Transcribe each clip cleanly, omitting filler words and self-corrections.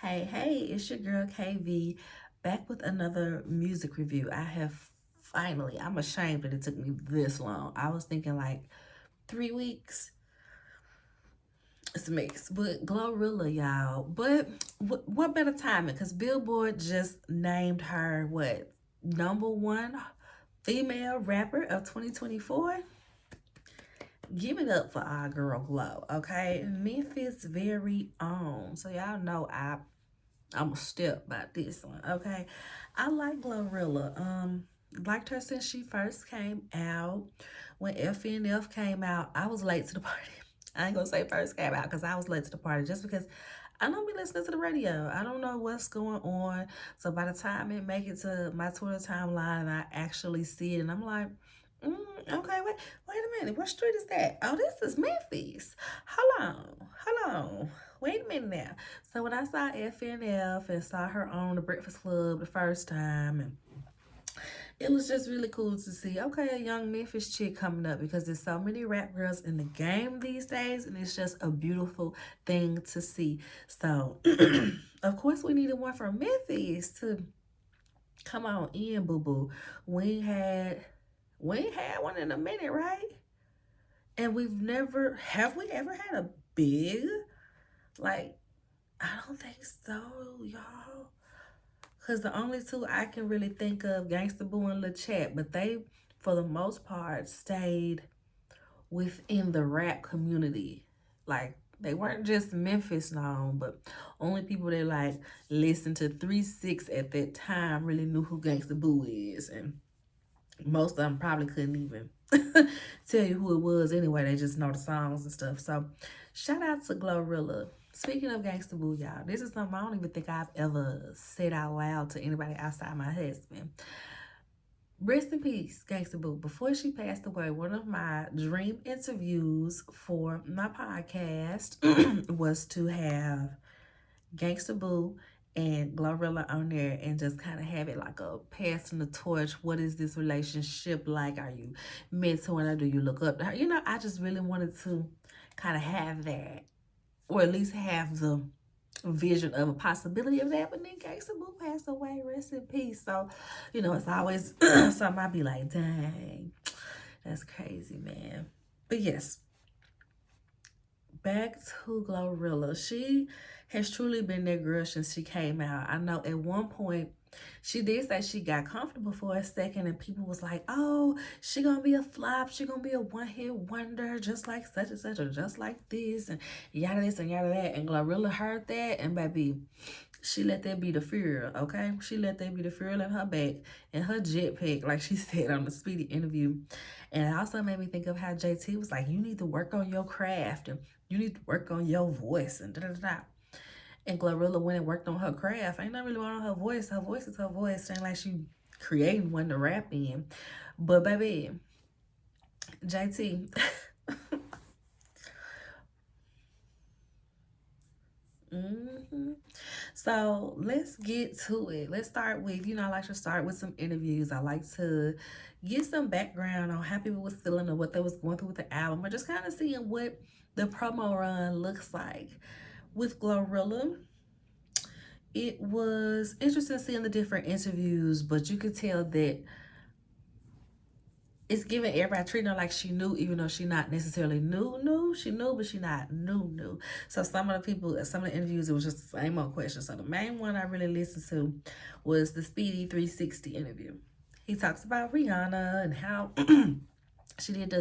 Hey, it's your girl KV back with another music review. I'm ashamed that it took me this long. I was thinking like 3 weeks. It's a mix, but Glorilla, y'all. But what better timing? Because Billboard just named her number one female rapper of 2024. Give it up for our girl Glow, okay? Memphis very own. So y'all know I'm a step by this one, okay? I like Glorilla. Liked her since she first came out. When FNF came out, I was late to the party. I ain't gonna say first came out because I was late to the party just because I don't be listening to the radio. I don't know what's going on. So by the time it make it to my Twitter timeline and I actually see it, and I'm like, okay, wait a minute. What street is that? Oh, this is Memphis. Hold on. Wait a minute now. So when I saw FNF and saw her on the Breakfast Club the first time, and it was just really cool to see, okay, a young Memphis chick coming up because there's so many rap girls in the game these days, and it's just a beautiful thing to see. So, of course, we needed one from Memphis to come on in, boo boo. We ain't had one in a minute, right? And have we ever had a big, like, I don't think so, y'all. Because the only two I can really think of, Gangsta Boo and Lil Chat, but they, for the most part, stayed within the rap community. Like, they weren't just Memphis known, but only people that, like, listened to 3-6 at that time really knew who Gangsta Boo is. And most of them probably couldn't even tell you who it was anyway. They just know the songs and stuff. So, shout out to Glorilla. Speaking of Gangsta Boo, y'all, this is something I don't even think I've ever said out loud to anybody outside my husband. Rest in peace, Gangsta Boo. Before she passed away, one of my dream interviews for my podcast was to have Gangsta Boo and Glorilla on there and just kind of have it like a passing the torch. What is this relationship like? Are you mentoring her? Do you look up to her? I just really wanted to kind of have that, or at least have the vision of a possibility of that. But then Gangsta Boo passed away. Rest in peace. So, it's always something I'd be like, dang, that's crazy, man. But yes, back to Glorilla. She has truly been that girl since she came out. I know at one point she did say she got comfortable for a second and people was like, oh, she gonna be a flop. She gonna be a one-hit wonder just like such and such or just like this and yada this and yada that. And Glorilla heard that and baby, she let that be the fear, okay? She let that be the fear in her back and her jetpack, like she said on the Speedy interview. And it also made me think of how JT was like, you need to work on your craft and you need to work on your voice and da-da-da. And Glorilla went and worked on her craft. Ain't not really on her voice. Her voice is her voice. Ain't like she creating one to rap in. But baby, JT. So let's get to it. Let's start with, I like to start with some interviews. I like to get some background on how people was feeling or what they was going through with the album, or just kind of seeing what the promo run looks like. With Glorilla, it was interesting seeing the different interviews, but you could tell that it's giving everybody treating her like she knew, even though she not necessarily new. She knew, but she not new. So some of the interviews, it was just the same old question. So the main one I really listened to was the Speedy 360 interview. He talks about Rihanna and how she did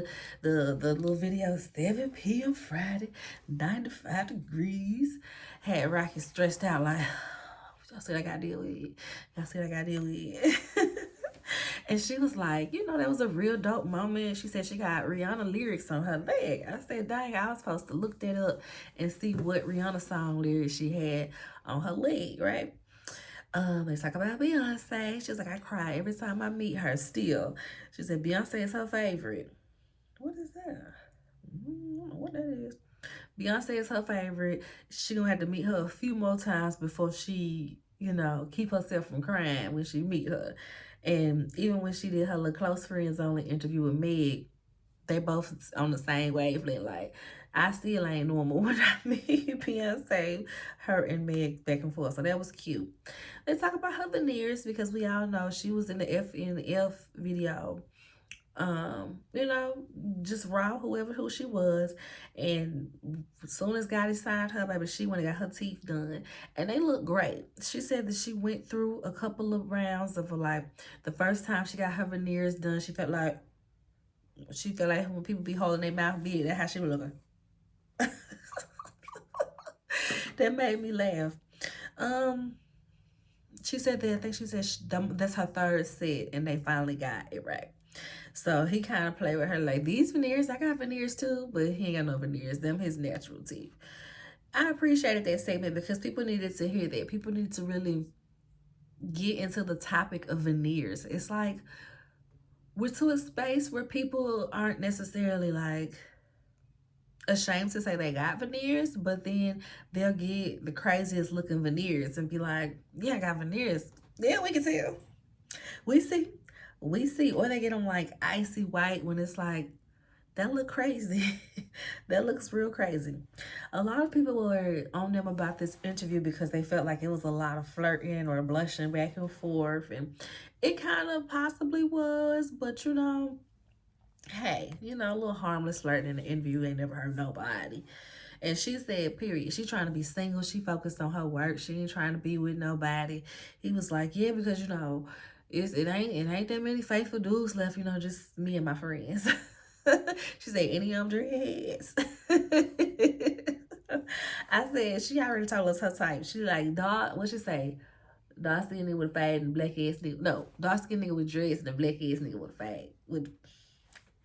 the little video, 7 p.m. Friday, 95 degrees. Had Rocky stressed out like, y'all see what I gotta deal with. And she was like, that was a real dope moment. She said she got Rihanna lyrics on her leg. I said, dang, I was supposed to look that up and see what Rihanna song lyrics she had on her leg, right? Let's talk about Beyonce. She was like, I cry every time I meet her still. She said, Beyonce is her favorite. What is that? I don't know what that is. Beyonce is her favorite. She gonna have to meet her a few more times before she, keep herself from crying when she meet her. And even when she did her little close friends only interview with Meg, they both on the same wavelength. Like, I still ain't normal when I meet Beyonce, her and Meg back and forth. So that was cute. Let's talk about her veneers because we all know she was in the F video. You know, just raw who she was. And as soon as Gotti signed her, baby, she went and got her teeth done. And they look great. She said that she went through a couple of rounds of like the first time she got her veneers done, she felt like when people be holding their mouth big, that's how she was looking. That made me laugh. She said that, I think she said that's her third set and they finally got it right. So he kind of played with her like, these veneers, I got veneers too, but he ain't got no veneers. Them his natural teeth. I appreciated that statement because people needed to hear that. People need to really get into the topic of veneers. It's like we're to a space where people aren't necessarily like ashamed to say they got veneers, but then they'll get the craziest looking veneers and be like, yeah, I got veneers. Yeah, we can tell. We see. Or they get them like icy white when it's like, that look crazy. That looks real crazy. A lot of people were on them about this interview because they felt like it was a lot of flirting or blushing back and forth. And it kind of possibly was, but you know, hey, you know, a little harmless flirting in the interview ain't never hurt nobody. And she said, period. She trying to be single. She focused on her work. She ain't trying to be with nobody. He was like, yeah, because you know, it ain't that many faithful dudes left, you know, just me and my friends. She said, any of them dreadheads. I said, she already told us her type. She like, dog, what she say? Dark skin nigga with a fade and black ass nigga. No, dark skin nigga with dreads and a black ass nigga with a fade.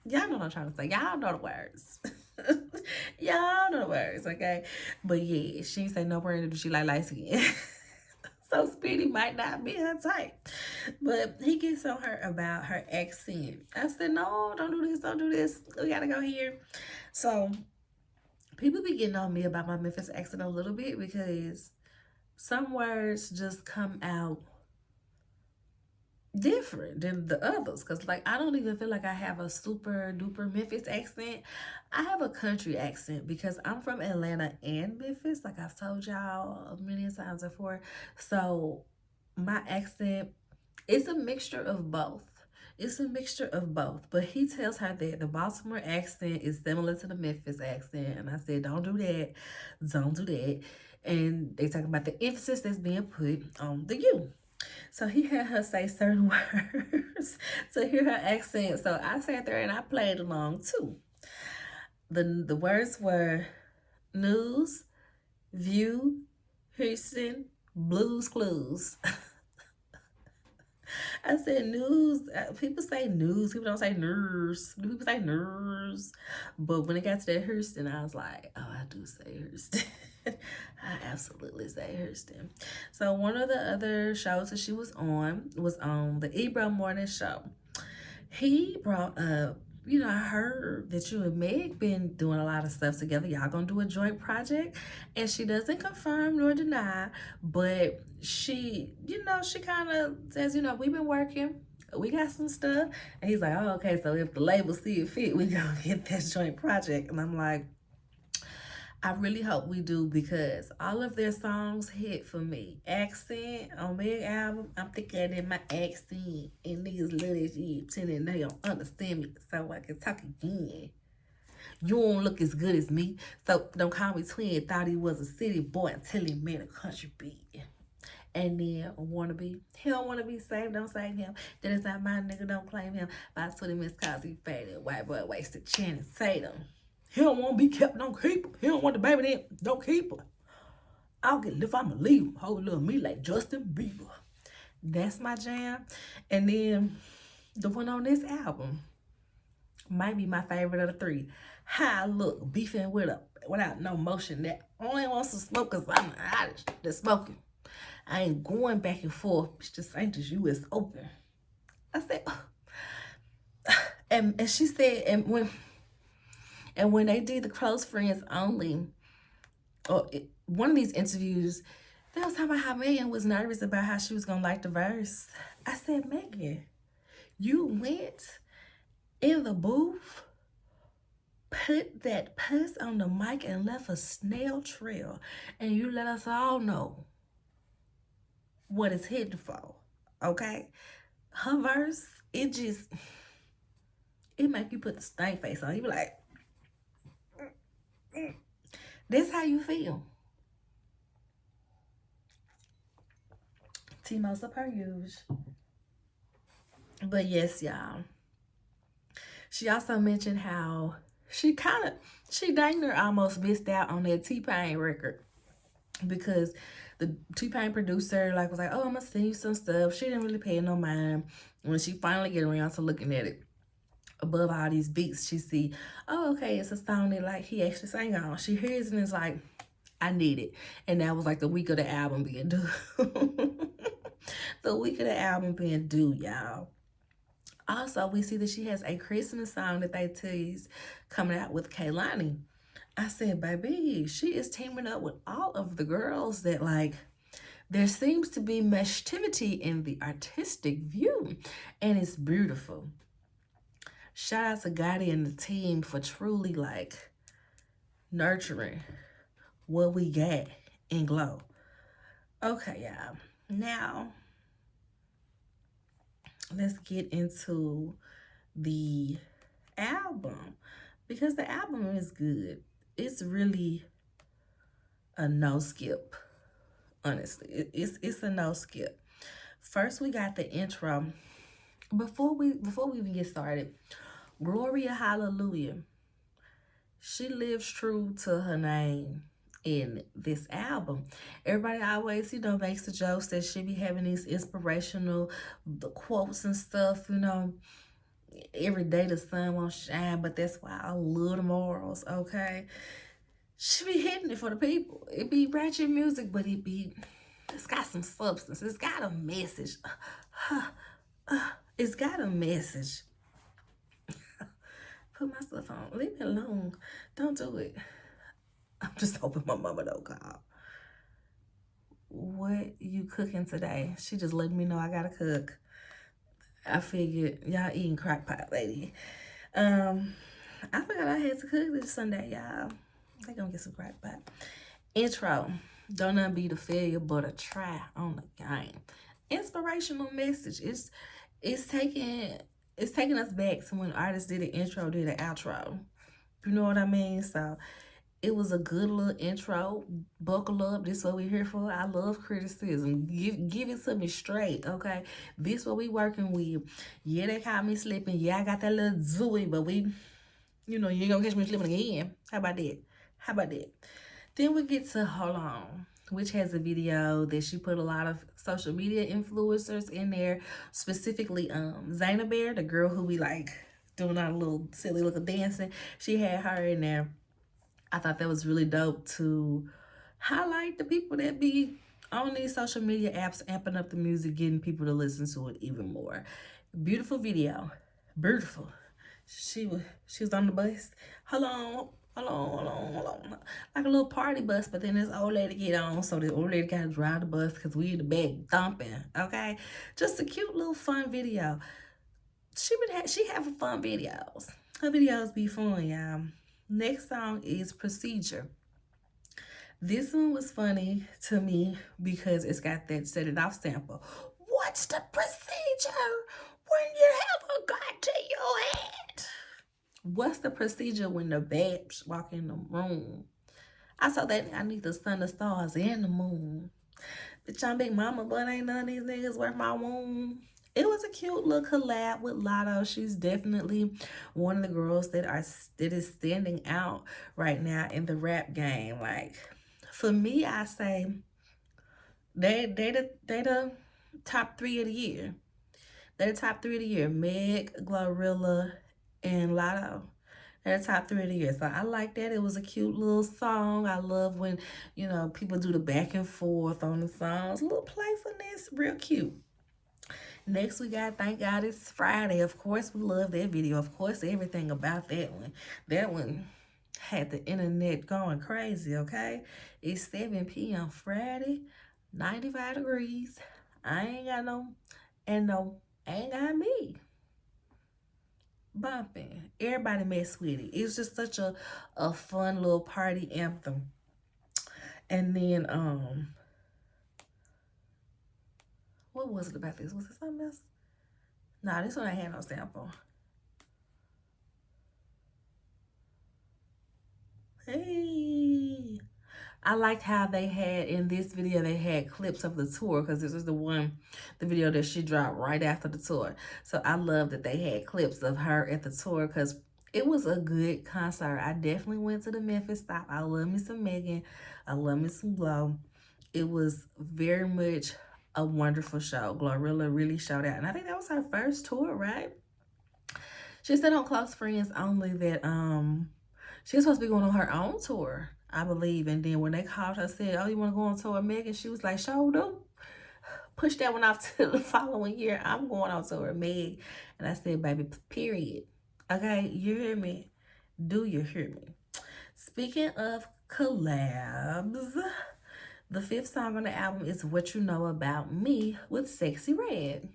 Y'all know what I'm trying to say. Y'all know the words. Y'all know the words, okay? But yeah, she ain't say no brand do she like light skin. So Speedy might not be her type. But he gets on her about her accent. I said, no, don't do this, don't do this. We gotta go here. So people be getting on me about my Memphis accent a little bit because some words just come out different than the others, because like I don't even feel like I have a super duper Memphis accent. I have a country accent because I'm from Atlanta and Memphis, like I've told y'all many times before. So my accent, it's a mixture of both. It's a mixture of both. But he tells her that the Baltimore accent is similar to the Memphis accent, and I said, don't do that, don't do that. And they talk about the emphasis that's being put on the you. So he had her say certain words to hear her accent. So I sat there and I played along too. The words were news, view, Houston, Blues Clues. I said news. People say news. People don't say nurse. People say nurse. But when it got to that Houston, I was like, oh, I do say Houston. I absolutely say Houston. So one of the other shows that she was on the Ebro Morning Show. He brought up, you know, I heard that you and Meg been doing a lot of stuff together. Y'all gonna do a joint project? And she doesn't confirm nor deny, but she, you know, she kind of says, you know, we've been working. We got some stuff. And he's like, oh, okay, so if the label see it fit, we gonna get this joint project. And I'm like, I really hope we do because all of their songs hit for me. Accent on Meg album, I'm thinking in my accent and niggas love that shit, pretending they don't understand me so I can talk again. You don't look as good as me, so don't call me twin. Thought he was a city boy until he made a country beat. And then wannabe, he don't want to be saved, don't save him. Then it's not my nigga, don't claim him. By 20 minutes cause he faded. White boy wasted Channing Tatum. He don't want to be kept, don't keep him. He don't want the baby then, don't keep her. I'll get if I'ma leave him. Hold little me like Justin Bieber. That's my jam. And then the one on this album might be my favorite of the three. How I look, beefing without no motion. That only wants to smoke because I'm the hottest that's smoking. I ain't going back and forth. It's just ain't just US Open. I said, and she said, and when they did the close friends only, one of these interviews, they was talking about how Megan was nervous about how she was gonna like the verse. I said, Megan, you went in the booth put that puss on the mic and left a snail trail, and you let us all know what it's hidden for. Okay? Her verse, it make you put the stank face on. You be like, this how you feel. T-Most up her use. But yes, y'all. She also mentioned how she dang near almost missed out on that T-Pain record because the T-Pain producer was like, oh, I'm gonna send you some stuff. She didn't really pay no mind. When she finally get around to looking at it, above all these beats, she see, oh, okay, it's a song that he actually sang on. She hears it and is like, I need it. And that was the week of the album being due. The week of the album being due, y'all. Also, we see that she has a Christmas song that they tease coming out with Kaylani. I said, baby, she is teaming up with all of the girls that there seems to be mestivity in the artistic view, and it's beautiful. Shout out to Gotti and the team for truly nurturing what we got in Glow. Okay, y'all. Now, let's get into the album because the album is good. It's really a no skip. Honestly, it's a no skip. First, we got the intro. Before we even get started, Gloria Hallelujah. She lives true to her name in this album. Everybody always, makes the jokes that she be having these inspirational quotes and stuff, every day the sun won't shine, but that's why I love the morals, okay? She be hitting it for the people. It be ratchet music, but it's got some substance. It's got a message. It's got a message. Put my stuff on. Leave me alone. Don't do it. I'm just hoping my mama don't call. What you cooking today? She just letting me know I gotta cook. I figured y'all eating crock pot, lady. I forgot I had to cook this Sunday, y'all. I gonna get some crock pot. Intro. Don't not be the failure, but a try on the game. Inspirational message. It's taking us back to when artists did an intro, did an outro. You know what I mean? So it was a good little intro. Buckle up. This is what we're here for. I love criticism. Give it to me straight, okay? This what we working with. Yeah, they caught me slipping. Yeah, I got that little zooey, but you ain't gonna catch me slipping again. How about that? Then we get to Hold On, which has a video that she put a lot of social media influencers in there, specifically Zaina Bear, the girl who we doing our little silly little dancing. She had her in there. I thought that was really dope to highlight the people that be on these social media apps, amping up the music, getting people to listen to it even more. Beautiful video. Beautiful. She was on the bus. Hold on. Like a little party bus, but then this old lady get on, so the old lady gotta drive the bus because we in the back thumping, okay? Just a cute little fun video. She having fun videos. Her videos be fun, y'all. Next song is Procedure. This one was funny to me because it's got that Set It Off sample. What's the procedure when you have a gun to your head? What's the procedure when the babes walk in the room? I saw that I need the sun, the stars, and the moon. Bitch, I'm Big Mama, but ain't none of these niggas worth my womb. It was a cute little collab with Lotto. She's definitely one of the girls that is standing out right now in the rap game. For me, I say they the top 3 of the year. They're the top 3 of the year. Meg, Glorilla, and Lotto. They're the top 3 of the year. So I like that. It was a cute little song. I love when, people do the back and forth on the songs. A little playfulness, real cute. Next, we got Thank God It's Friday. Of course, we love that video. Of course, everything about that one. That one had the internet going crazy, okay? It's 7 p.m. Friday, 95 degrees. I ain't got no, I ain't got me. bumping. Everybody mess with it. It was just such a fun little party anthem. And then what was it about this? Was it something else? Nah, this one I had no sample. Hey. I liked how they had in this video, they had clips of the tour, because this was the video that she dropped right after the tour. So I love that they had clips of her at the tour, because it was a good concert. I definitely went to the Memphis stop. I love me some Megan. I love me some Glow. It was very much a wonderful show. Glorilla really showed out. And I think that was her first tour, right? She said on Close Friends Only that she was supposed to be going on her own tour, I believe. And then when they called her, said, oh, you want to go on tour with Megan? She was like, sure do. Push that one off to the following year. I'm going on tour with Meg. And I said, baby, period. Okay, you hear me? Do you hear me? Speaking of collabs, the 5th song on the album is What You Know About Me with Sexy Red.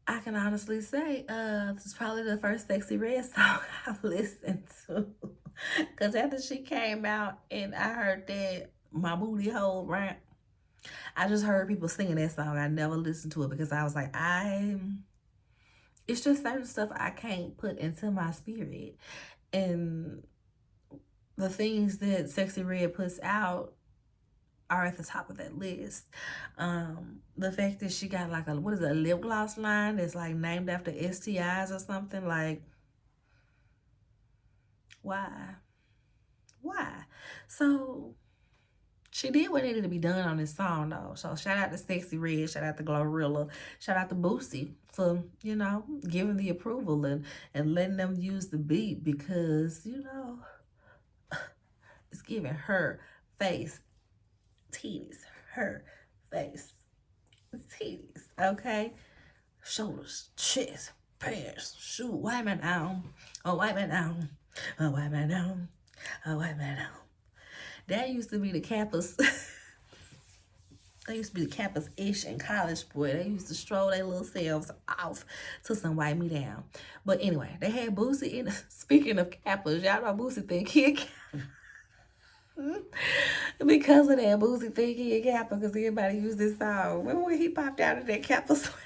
I can honestly say this is probably the first Sexy Red song I've listened to. Because after she came out and I heard that My Booty Hole rap, I just heard people singing that song. I never listened to it because I was like, it's just certain stuff I can't put into my spirit. And the things that Sexy Red puts out are at the top of that list. The fact that she got like a lip gloss line that's like named after STIs or something, like, why? So she did what needed to be done on this song though. So shout out to Sexy Red, shout out to Glorilla, shout out to Boosie for, you know, giving the approval and letting them use the beat, because, you know, it's giving her face titties, her face titties, okay? Shoulders, chest, pants, shoe, white man down, oh white man down, oh white man down, oh white man down. That used to be the Kappas. They used to be the Kappas-ish in college, boy. They used to stroll their little selves off to some Wipe Me Down. But anyway, they had Boosie in. Speaking of Kappas, y'all know Boosie think he a Kappa. Because of that, Boosie think he a Kappa because everybody used this song. Remember when he popped out of that Kappa sweater?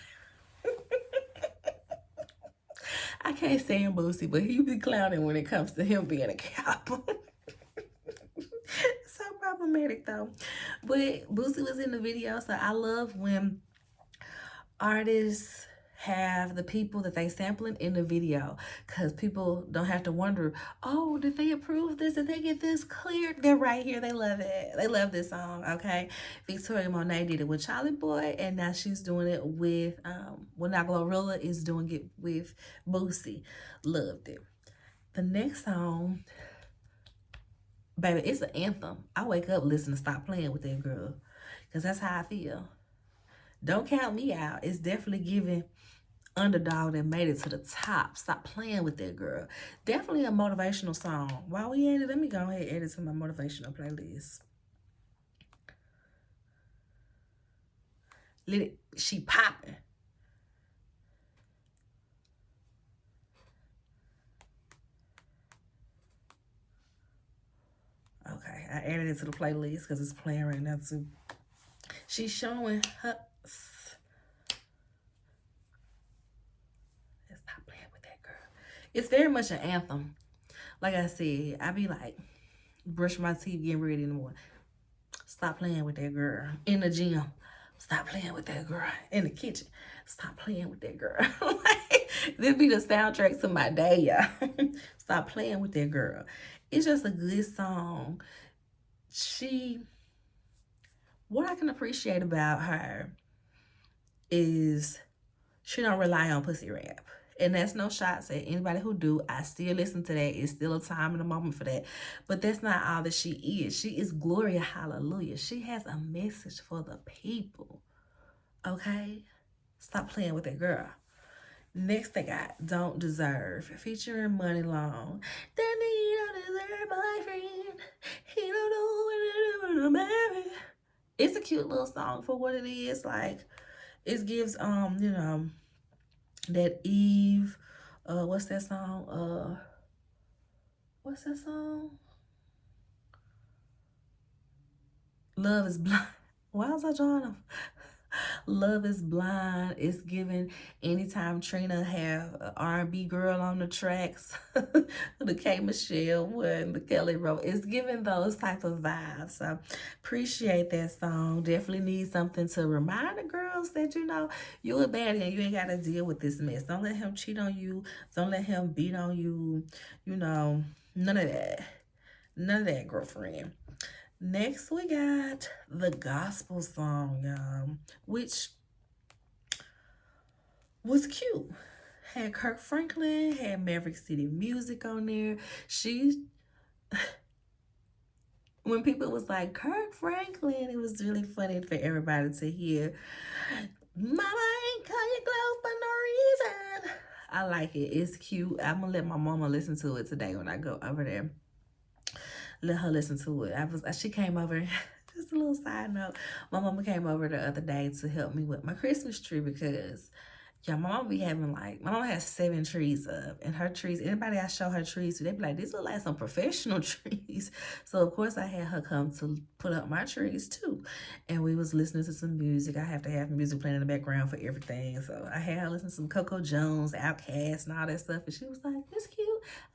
I can't stand Boosie, but he be clowning when it comes to him being a Kappa. So problematic though. But Boosie was in the video, so I love when artists have the people that they sampling in the video, because people don't have to wonder, oh, did they approve this? Did they get this cleared? They're right here. They love it. They love this song, okay? Victoria Monet did it with Charlie Boy, and now she's doing it with, well, now Glorilla is doing it with Boosie. Loved it. The next song, baby, it's an anthem. I wake up listening to Stop Playing with That Girl, because that's how I feel. Don't count me out. It's definitely giving underdog that made it to the top. Stop playing with that girl. Definitely a motivational song. While we at it, let me go ahead and add it to my motivational playlist. She popping. Okay, I added it to the playlist because it's playing right now too. She's showing her. Stop playing with that girl. It's very much an anthem. Like I said, I be like, brush my teeth, getting ready in the morning. Stop playing with that girl. In the gym, stop playing with that girl. In the kitchen, stop playing with that girl. Like, this be the soundtrack to my day, y'all. Stop playing with that girl. It's just a good song. What I can appreciate about her is she don't rely on pussy rap. And that's no shots at anybody who do. I still listen to that. It's still a time and a moment for that. But that's not all that she is. She is Gloria Hallelujah. She has a message for the people. Okay? Stop playing with that girl. Next I got Don't Deserve, featuring Money Long. That he don't deserve my friend. He don't know what to do when I'm married. It's a cute little song for what it is. Like, it gives, you know, that Eve What's that song? What's that song? Love is blind. Why was I drawing them? Love is blind. It's given anytime Trina have an R&B girl on the tracks, the K Michelle one, the Kelly Rowe. It's giving those type of vibes. So appreciate that song. Definitely need something to remind the girls that you a baddie and you ain't gotta deal with this mess. Don't let him cheat on you. Don't let him beat on you. None of that. None of that, girlfriend. Next, we got the gospel song, which was cute. Had Kirk Franklin, had Maverick City Music on there. When people was like, Kirk Franklin, it was really funny for everybody to hear. Mama ain't call you close for no reason. I like it. It's cute. I'm going to let my mama listen to it today when I go over there. Let her listen to it. She came over. Just a little side note. My mama came over the other day to help me with my Christmas tree because my mama be having my mama has 7 trees up, and her trees, anybody I show her trees to, they be like, these look like some professional trees. So of course I had her come to put up my trees too. And we was listening to some music. I have to have music playing in the background for everything. So I had her listen to some Coco Jones, Outkast, and all that stuff. And she was like, "That's cute.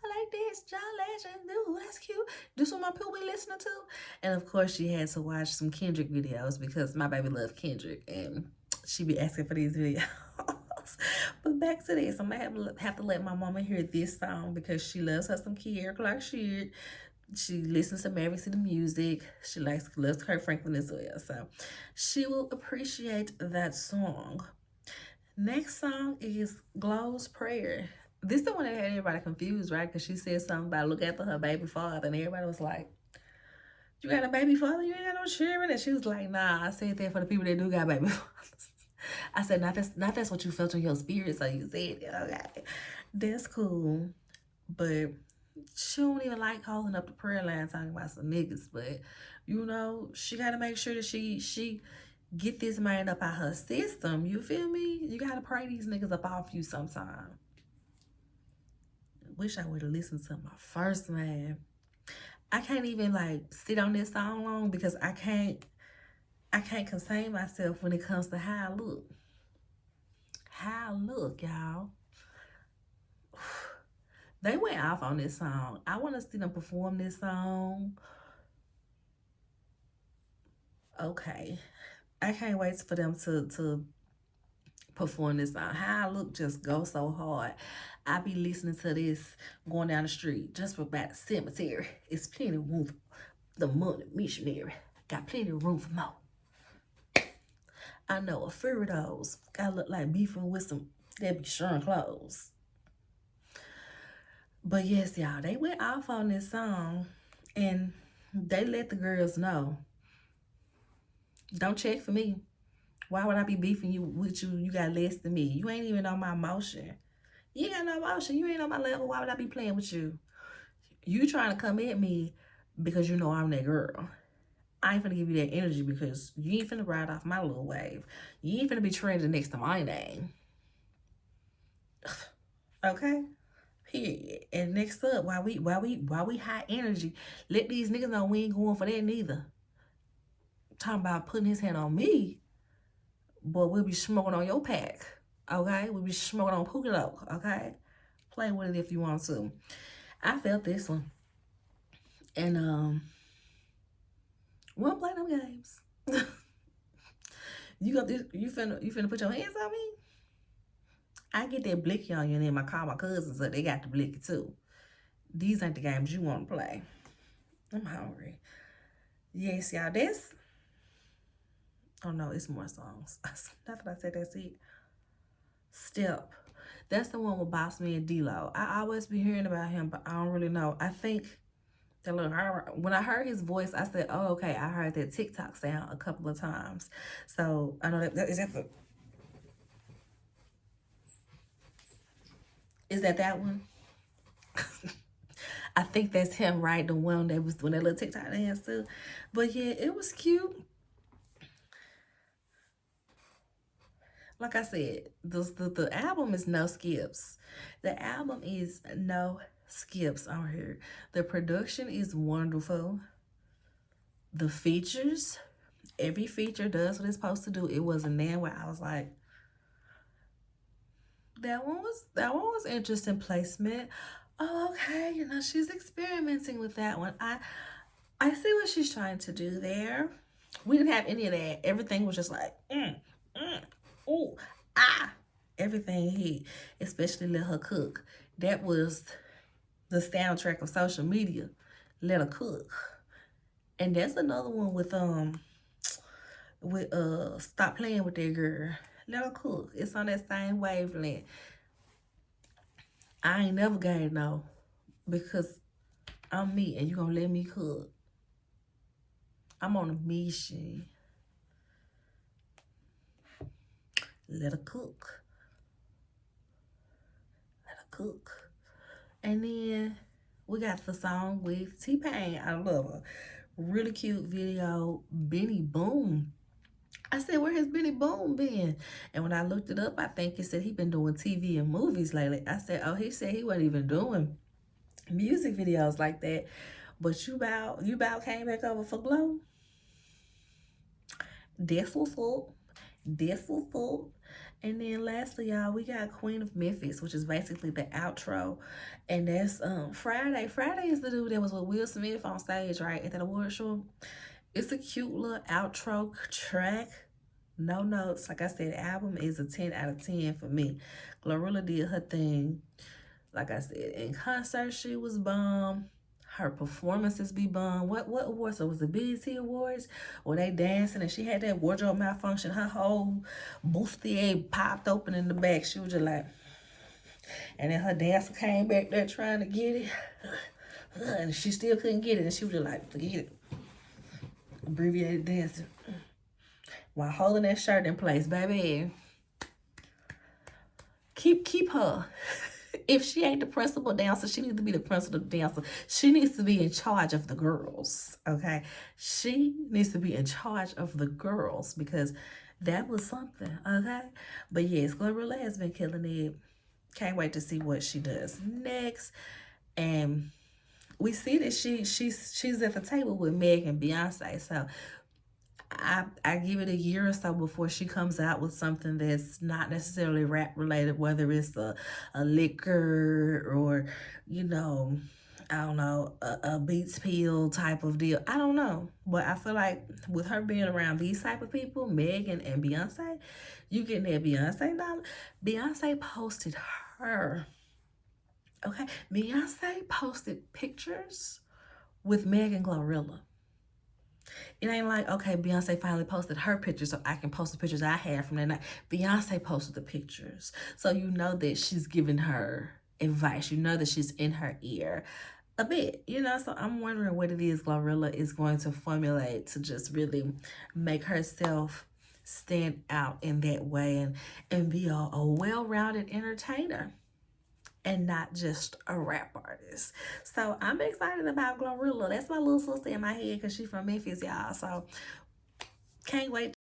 I like this. John Legend. Ooh, that's cute. This what my people be listening to." And of course she had to watch some Kendrick videos because my baby loved Kendrick and she be asking for these videos. But back to this, I'm gonna have to let my mama hear this song because she loves her some Kiera Clark Sheard. She listens to Maverick City Music. She loves Kirk Franklin as well. So she will appreciate that song. Next song is Glow's Prayer. This is the one that had everybody confused, right? Because she said something about look after her baby father, and everybody was like, "You got a baby father? You ain't got no children?" And she was like, "Nah, I said that for the people that do got baby fathers." I said, not that's what you felt in your spirit, so you said it. Okay, that's cool. But she don't even like calling up the prayer line talking about some niggas. But she gotta make sure that she get this man up out her system. You feel me? You gotta pray these niggas up off you sometime. Wish I would have listened to my first man. I can't even sit on this song long because I can't contain myself when it comes to how I look. How I look, y'all. They went off on this song. I want to see them perform this song. Okay. I can't wait for them to perform this song. How I look just go so hard. I be listening to this going down the street just for about the cemetery. It's plenty of room for the money missionary. Got plenty of room for more. I know a few of those gotta look like beefing with some that be sharing clothes. But yes, y'all, they went off on this song and they let the girls know, don't check for me. Why would I be beefing with you? You got less than me. You ain't even on my motion. You ain't got no motion. You ain't on my level. Why would I be playing with you? You trying to come at me because you know I'm that girl. I ain't finna give you that energy because you ain't finna ride off my little wave. You ain't finna be trending next to my name. Okay? Period. And next up, while we high energy, let these niggas know we ain't going for that neither. Talking about putting his hand on me, boy, we'll be smoking on your pack. Okay? We'll be smoking on Pookie Loke. Okay? Play with it if you want to. I felt this one. And we don't play them games. You finna put your hands on me? I get that blicky on you and then I call my cousins up. They got the blicky too. These ain't the games you want to play. I'm hungry. Yes, y'all. Oh no, it's more songs. Not that I said that's it. Step. That's the one with Boss Me and D-Lo. I always be hearing about him, but I don't really know. I think that when I heard his voice, I said, "Oh, okay." I heard that TikTok sound a couple of times, so I know that is that one. I think that's him, right? The one that was doing that little TikTok dance too. But yeah, it was cute. like I said, the album is no skips. The album is no skips on here. The production is wonderful. The features, every feature does what it's supposed to do. It wasn't there where I was like, that one was interesting placement. Oh, okay, she's experimenting with that one. I see what she's trying to do there. We didn't have any of that. Everything was just like, ooh, ah. Everything hit, especially Let Her Cook. That was the soundtrack of social media. Let Her Cook. And that's another one with Stop Playing With That Girl. Let Her Cook. It's on that same wavelength. I ain't never gave no, because I'm me and you gonna let me cook. I'm on a mission. Let her cook. Let her cook. And then we got the song with T-Pain. I love her. Really cute video. Benny Boom. I said, where has Benny Boom been? And when I looked it up, I think it said he been doing TV and movies lately. I said, oh, he said he wasn't even doing music videos like that. But you about came back over for Glow? This was up. This was up. And then lastly, y'all, we got Queen of Memphis, which is basically the outro. And that's Friday. Friday is the dude that was with Will Smith on stage, right, at that award show. It's a cute little outro track. No notes. Like I said, the album is a 10 out of 10 for me. Glorilla did her thing. Like I said, in concert, she was bomb. Her performances be bomb. What awards? So was the BET Awards? Where they dancing and she had that wardrobe malfunction. Her whole bustier popped open in the back. She was just like, and then her dancer came back there trying to get it. And she still couldn't get it. And she was just like, forget it. Abbreviated dancing. While holding that shirt in place, baby. Keep her. If she ain't the principal dancer, she needs to be the principal dancer. She needs to be in charge of the girls, okay? She needs to be in charge of the girls because that was something, okay? But yes, Glorilla has been killing it. Can't wait to see what she does next. And we see that she's at the table with Meg and Beyonce. So I give it a year or so before she comes out with something that's not necessarily rap related, whether it's a liquor or, I don't know, a Beats Peel type of deal. I don't know. But I feel like with her being around these type of people, Megan and Beyonce, you getting that Beyonce dollar. Beyonce posted her. Okay? Beyonce posted pictures with Meg and Glorilla. It ain't like, okay, Beyonce finally posted her pictures so I can post the pictures I had from that night. Beyonce posted the pictures. So you know that she's giving her advice. You know that she's in her ear a bit, So I'm wondering what it is Glorilla is going to formulate to just really make herself stand out in that way and be a well-rounded entertainer. And not just a rap artist. So I'm excited about Glorilla. That's my little sister in my head because she's from Memphis, y'all. So can't wait